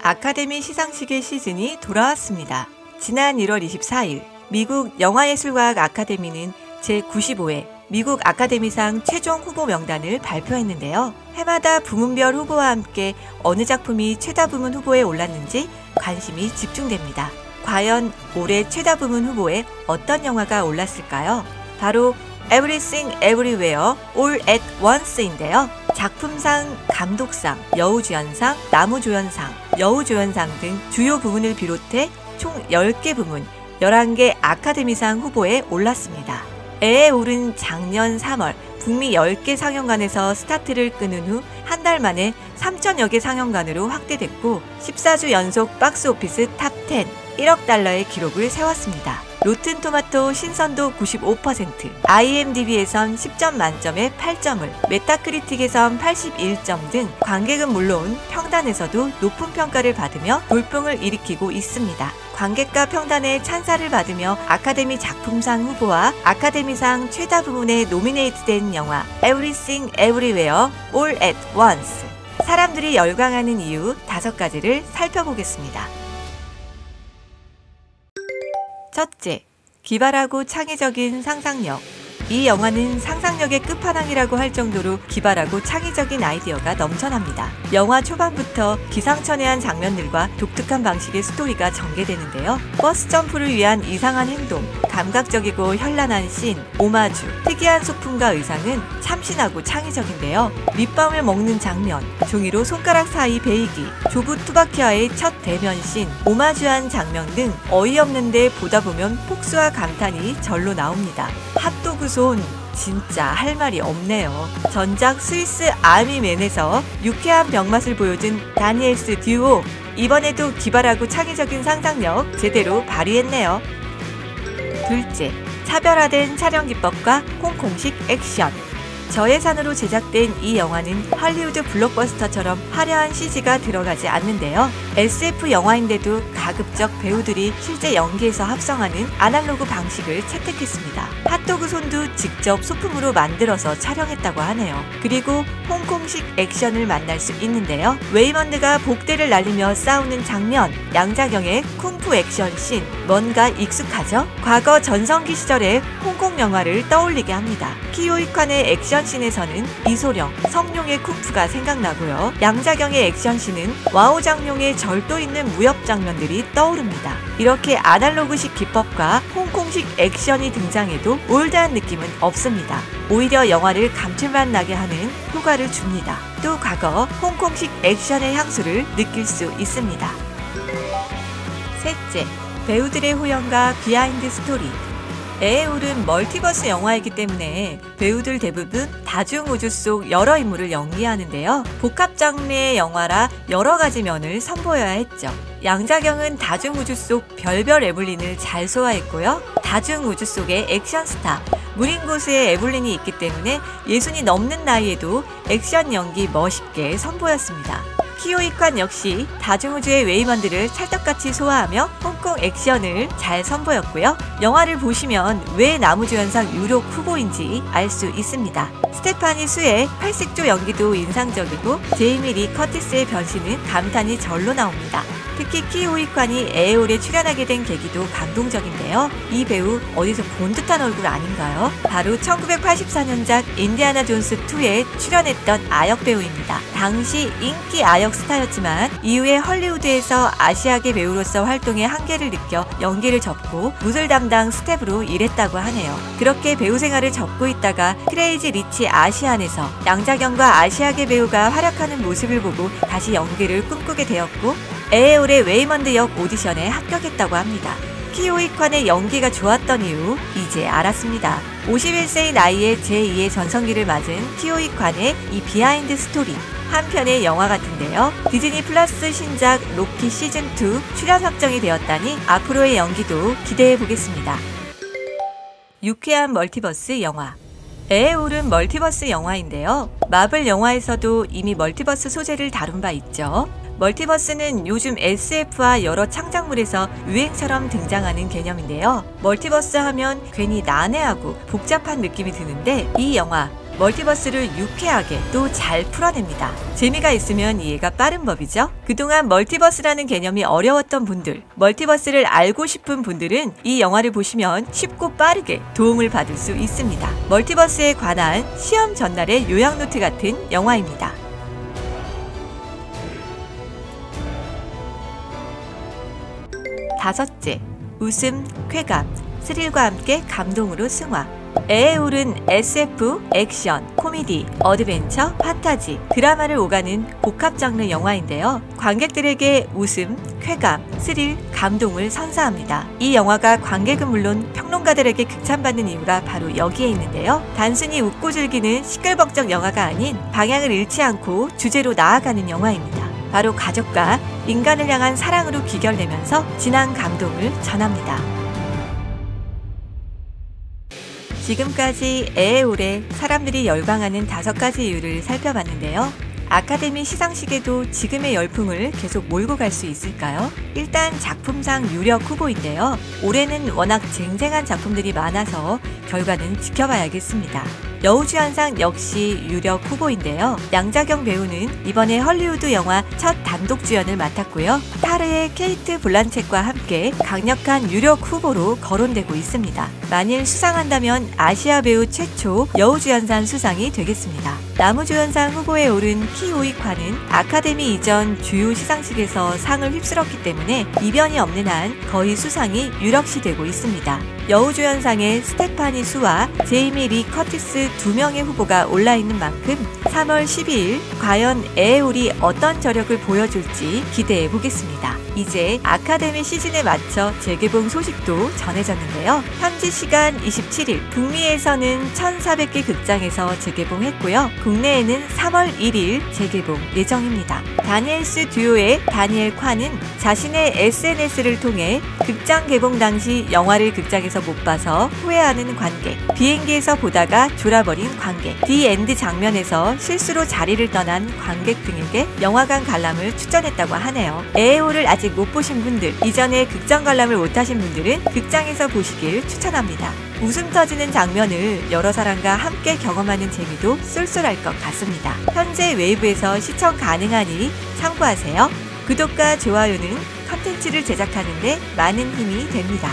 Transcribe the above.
아카데미 시상식의 시즌이 돌아왔습니다. 지난 1월 24일 미국 영화예술과학 아카데미는 제95회 미국 아카데미상 최종 후보 명단을 발표했는데요. 해마다 부문별 후보와 함께 어느 작품이 최다 부문 후보에 올랐는지 관심이 집중됩니다. 과연 올해 최다 부문 후보에 어떤 영화가 올랐을까요? 바로 Everything Everywhere All at Once인데요. 작품상, 감독상, 여우주연상, 남우조연상, 여우조연상 등 주요 부문을 비롯해 총 10개 부문, 11개 아카데미상 후보에 올랐습니다. 애에 오른 작년 3월 북미 10개 상영관에서 스타트를 끊은 후 한 달 만에 3천여 개 상영관으로 확대됐고 14주 연속 박스오피스 탑10, 1억 달러의 기록을 세웠습니다. 로튼토마토 신선도 95%, IMDb에선 10점 만점에 8점을, 메타크리틱에선 81점 등 관객은 물론 평단에서도 높은 평가를 받으며 돌풍을 일으키고 있습니다. 관객과 평단의 찬사를 받으며 아카데미 작품상 후보와 아카데미상 최다 부문에 노미네이트된 영화 Everything Everywhere All at Once. 사람들이 열광하는 이유 5가지를 살펴보겠습니다. 첫째, 기발하고 창의적인 상상력. 이 영화는 상상력의 끝판왕이라고 할 정도로 기발하고 창의적인 아이디어가 넘쳐납니다. 영화 초반부터 기상천외한 장면들과 독특한 방식의 스토리가 전개되는데요. 버스 점프를 위한 이상한 행동, 감각적이고 현란한 씬, 오마주, 특이한 소품과 의상은 참신하고 창의적인데요. 립밤을 먹는 장면, 종이로 손가락 사이 베이기, 조부 투바키와의 첫 대면 씬, 오마주한 장면 등 어이없는데 보다 보면 폭소와 감탄이 절로 나옵니다. 핫도그 손, 진짜 할 말이 없네요. 전작 스위스 아미맨에서 유쾌한 병맛을 보여준 다니엘스 듀오, 이번에도 기발하고 창의적인 상상력 제대로 발휘했네요. 둘째, 차별화된 촬영 기법과 홍콩식 액션. 저예산으로 제작된 이 영화는 할리우드 블록버스터처럼 화려한 CG가 들어가지 않는데요. SF 영화인데도 가급적 배우들이 실제 연기에서 합성하는 아날로그 방식을 채택했습니다. 핫도그 손도 직접 소품으로 만들어서 촬영했다고 하네요. 그리고 홍콩식 액션을 만날 수 있는데요. 웨이먼드가 복대를 날리며 싸우는 장면, 양자경의 쿵푸 액션 씬, 뭔가 익숙하죠? 과거 전성기 시절의 홍콩 영화를 떠올리게 합니다. 키오이칸의 액션 씬에서는 이소령, 성룡의 쿵푸가 생각나고요. 양자경의 액션씬은 와오장룡의 절도 있는 무협 장면들이 떠오릅니다. 이렇게 아날로그식 기법과 홍콩식 액션이 등장해도 올드한 느낌은 없습니다. 오히려 영화를 감칠맛 나게 하는 효과를 줍니다. 또 과거 홍콩식 액션의 향수를 느낄 수 있습니다. 셋째, 배우들의 호연과 비하인드 스토리. 애에 오른 멀티버스 영화이기 때문에 배우들 대부분 다중우주 속 여러 인물을 연기하는데요. 복합 장르의 영화라 여러 가지 면을 선보여야 했죠. 양자경은 다중우주 속 별별 에블린을 잘 소화했고요. 다중우주 속의 액션 스타 무링고스의 에블린이 있기 때문에 60이 넘는 나이에도 액션 연기 멋있게 선보였습니다. 키오이칸 역시 다중우주의 웨이먼드를 찰떡같이 소화하며 홍콩 액션을 잘 선보였고요. 영화를 보시면 왜 남우주연상 유력 후보인지 알 수 있습니다. 스테파니 수의 팔색조 연기도 인상적이고 제이미 리 커티스의 변신은 감탄이 절로 나옵니다. 특히 키오이칸이 에어홀에 출연하게 된 계기도 감동적인데요. 이 배우 어디서 본 듯한 얼굴 아닌가요? 바로 1984년작 인디아나 존스 2에 출연했던 아역 배우입니다. 당시 인기 아역 스타였지만 이후에 헐리우드에서 아시아계 배우로서 활동의 한계를 느껴 연기를 접고 무술 담당 스텝으로 일했다고 하네요. 그렇게 배우 생활을 접고 있다가 크레이지 리치 아시안에서 양자경과 아시아계 배우가 활약하는 모습을 보고 다시 연기를 꿈꾸게 되었고 에어홀의 웨이먼드 역 오디션에 합격했다고 합니다. 키오이칸의 연기가 좋았던 이유 이제 알았습니다. 51세의 나이에 제2의 전성기를 맞은 키오이칸의 이 비하인드 스토리, 한편의 영화 같은데요. 디즈니 플러스 신작 로키 시즌2 출연 확정이 되었다니 앞으로의 연기도 기대해보겠습니다. 유쾌한 멀티버스 영화. 애에 오른 멀티버스 영화인데요. 마블 영화에서도 이미 멀티버스 소재를 다룬 바 있죠. 멀티버스는 요즘 SF와 여러 창작물에서 유행처럼 등장하는 개념인데요. 멀티버스 하면 괜히 난해하고 복잡한 느낌이 드는데 이 영화 멀티버스를 유쾌하게 또 잘 풀어냅니다. 재미가 있으면 이해가 빠른 법이죠. 그동안 멀티버스라는 개념이 어려웠던 분들, 멀티버스를 알고 싶은 분들은 이 영화를 보시면 쉽고 빠르게 도움을 받을 수 있습니다. 멀티버스에 관한 시험 전날의 요약노트 같은 영화입니다. 다섯째, 웃음, 쾌감, 스릴과 함께 감동으로 승화. 애에 오른 SF, 액션, 코미디, 어드벤처, 판타지, 드라마를 오가는 복합 장르 영화인데요. 관객들에게 웃음, 쾌감, 스릴, 감동을 선사합니다. 이 영화가 관객은 물론 평론가들에게 극찬받는 이유가 바로 여기에 있는데요. 단순히 웃고 즐기는 시끌벅적 영화가 아닌 방향을 잃지 않고 주제로 나아가는 영화입니다. 바로 가족과 인간을 향한 사랑으로 귀결되면서 진한 감동을 전합니다. 지금까지 애에 오래 사람들이 열광하는 5가지 이유를 살펴봤는데요. 아카데미 시상식에도 지금의 열풍을 계속 몰고 갈 수 있을까요? 일단 작품상 유력 후보인데요. 올해는 워낙 쟁쟁한 작품들이 많아서 결과는 지켜봐야겠습니다. 여우주연상 역시 유력 후보인데요. 양자경 배우는 이번에 헐리우드 영화 첫 단독 주연을 맡았고요. 타르의 케이트 블란쳇과 함께 강력한 유력 후보로 거론되고 있습니다. 만일 수상한다면 아시아 배우 최초 여우주연상 수상이 되겠습니다. 남우주연상 후보에 오른 키우익화는 아카데미 이전 주요 시상식에서 상을 휩쓸었기 때문에 이변이 없는 한 거의 수상이 유력시되고 있습니다. 여우주연상에 스테파니 수와 제이미 리 커티스 2명의 후보가 올라있는 만큼 3월 12일 과연 애에올이 어떤 저력을 보여줄지 기대해보겠습니다. 이제 아카데미 시즌에 맞춰 재개봉 소식도 전해졌는데요. 현지 시간 27일 북미에서는 1,400개 극장에서 재개봉했고요. 국내에는 3월 1일 재개봉 예정입니다. 다니엘스 듀오의 다니엘 콴은 자신의 SNS를 통해 극장 개봉 당시 영화를 극장에서 못 봐서 후회하는 관객, 비행기에서 보다가 졸아버린 관객, 디엔드 장면에서 실수로 자리를 떠난 관객 등에게 영화관 관람을 추천했다고 하네요. 애에올을 아직 못 보신 분들, 이전에 극장 관람을 못하신 분들은 극장에서 보시길 추천합니다. 웃음 터지는 장면을 여러 사람과 함께 경험하는 재미도 쏠쏠할 것 같습니다. 현재 웨이브에서 시청 가능하니 참고하세요. 구독과 좋아요는 컨텐츠를 제작하는 데 많은 힘이 됩니다.